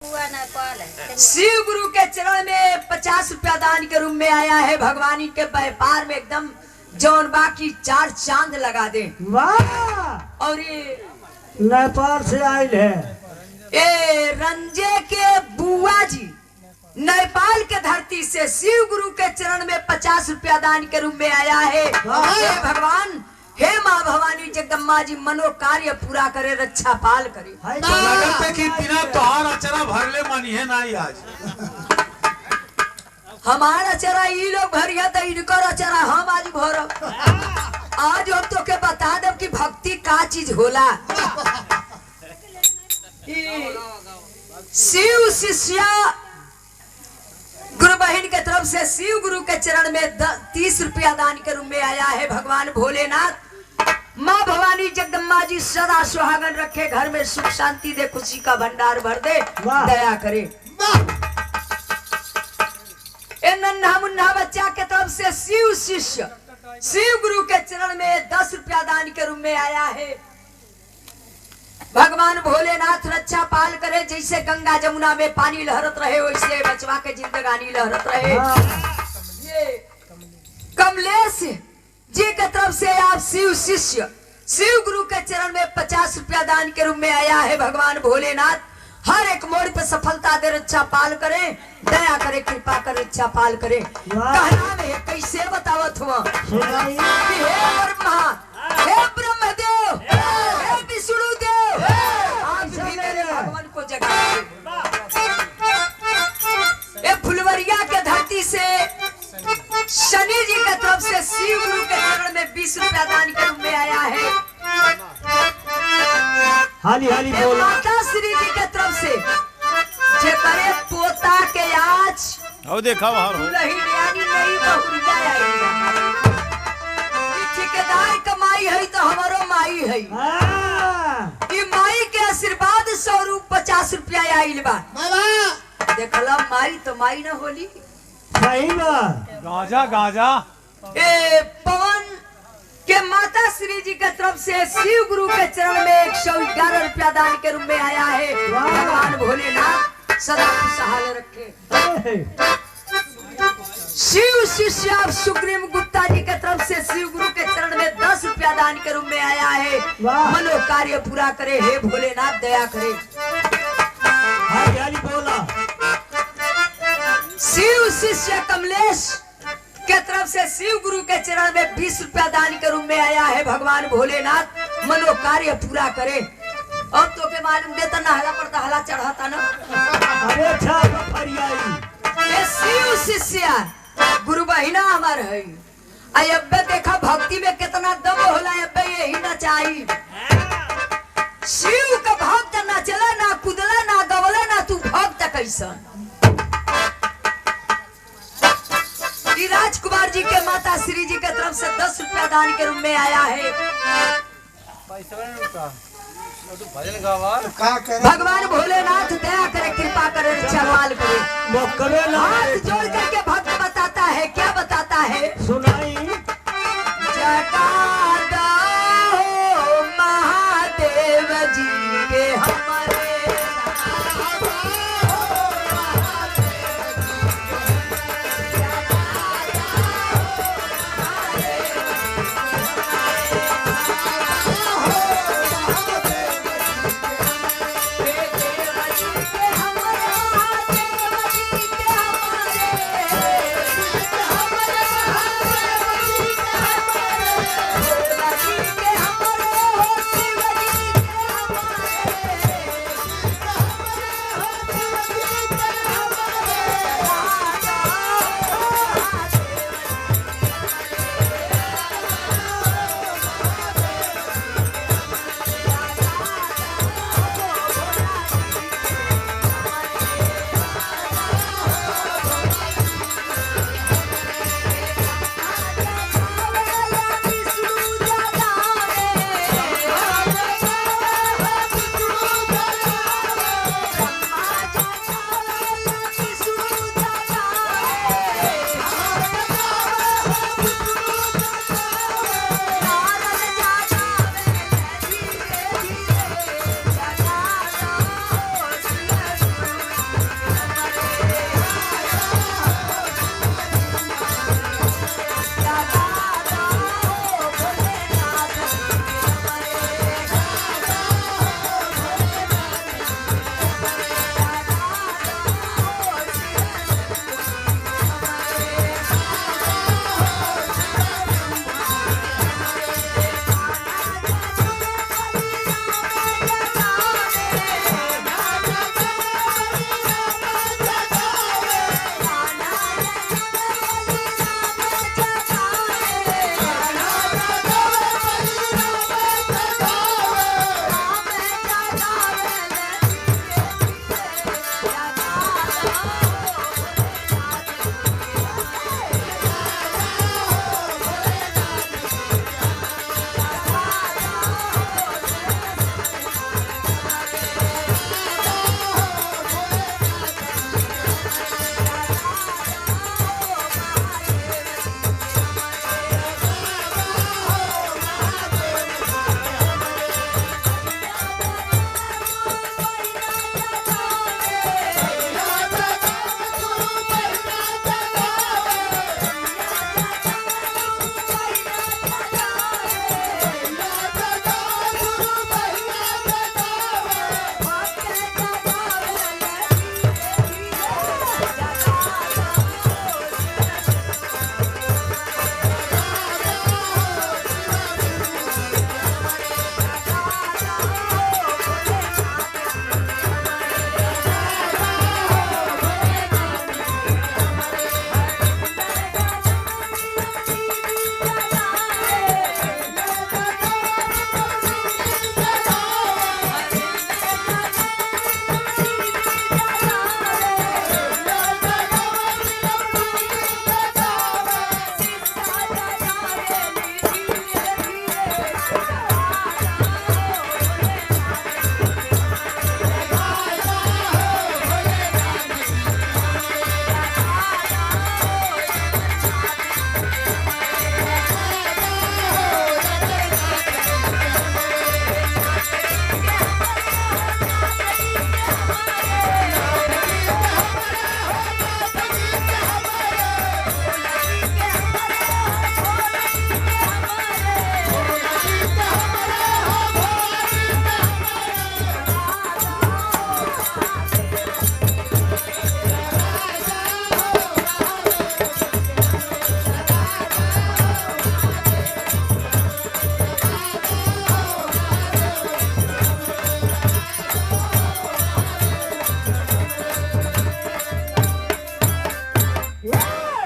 शिव गुरु के चरण में 50 रुपया दान के रूप में आया है। भगवानी के व्यापार में एकदम जौन बाकी 4 चांद लगा दे। वाह! और ये नेपाल से आयल है। ए रंजे के बुआ जी नेपाल के धरती से शिव गुरु के चरण में 50 रुपया दान के रूप में आया है। हे भगवान, हे माँ भवानी जगदम्बा जी मनोकार्य पूरा करे, रक्षा पाल करे। लगते कि बिना तोहार अचरा भरले मनी है ना आज। हमारा अचरा ये लोग भरिया तो इनकर अचरा हम आज भरब। आज हम तो के बता देव कि भक्ति का चीज होला। शिव शिष्या गुरु बहन के तरफ से शिव गुरु के चरण में 30 रुपया दान के रूप में आया है। भगवान भोलेनाथ माँ भवानी जगदम्बा जी सदा सुहागन रखे, घर में सुख शांति दे, खुशी का भंडार भर दे, दया करे। ए नन्हा मुन्ना बच्चा के तरफ से शिव शिष्य शिव गुरु के चरण में 10 रुपया दान के रूप में आया है। भगवान भोलेनाथ रक्षा पाल करे, जैसे गंगा जमुना में पानी लहरत रहे वैसे बचवा के जिंदगानी लहरत रहे। ये कमलेश जी के तरफ से आप शिव शिष्य शिव गुरु के चरण में 50 रुपया दान के रूप में आया है। भगवान भोलेनाथ हर एक मोड़ पे सफलता दे, रक्षा पाल करे, दया करे, कृपा करे, रक्षा पाल करे। कहना में कैसे बतावत हुआ, हे ब्रह्मा, हे ब्रह्मदेव, हे विष्णुदेव, आप भी मेरे भगवान को जगाइए। ये फुलवरिया के धरती से शनि जी के तरफ से शिव गुरु के चरण में 20 रुपया दान के रूप में आया है। हाली हाली बोल। माता श्री जी के तरफ से जे करे पोता के आज आओ देखा बाहर हो दुल्हन यानी नई बहुरिया आई। ठेकेदार कमाई है तो हमारो माई है। ई माई के आशीर्वाद स्वरूप 50 रुपया आइल बा। देखला माई तो माई न होली। सही बा। गाजा गाजा ए पवन के माता श्री जी के तरफ से शिव गुरु के चरण में 111 रुपया दान के रूप में आया है। भगवान भोलेनाथ सदा खुशहाल रखे। शिव शिष्य सुग्रीव गुप्ता जी के तरफ से शिव गुरु के चरण में 10 रुपया दान के रूप में आया है। मनोकार्य पूरा करे, हे भोलेनाथ दया करे। हाली हाली बोला। शिव शिष्य कमलेश के तरफ से शिव गुरु के चरण में 20 रुपया दान के रूप में आया है। भगवान भोलेनाथ मनोकार्य पूरा करे। अब तो के मालूम देता नहला पर हला चढ़ाता ना। अरे अच्छा फरियाई। ये शिव शिष्य गुरु बहिना हमार है। अब्बे देखा भक्ति में कितना दम होला। अब्बे यही ना चाहिए। शिव का भक्त ना चला, ना कुदला, ना गवला, ना तू भक्त कैसन। राजकुमार जी के माता श्री जी के तरफ से 10 रुपया दान के रूप में आया है। भगवान भोलेनाथ दया करे, कृपा करे, रक्षा पाल करे। हाथ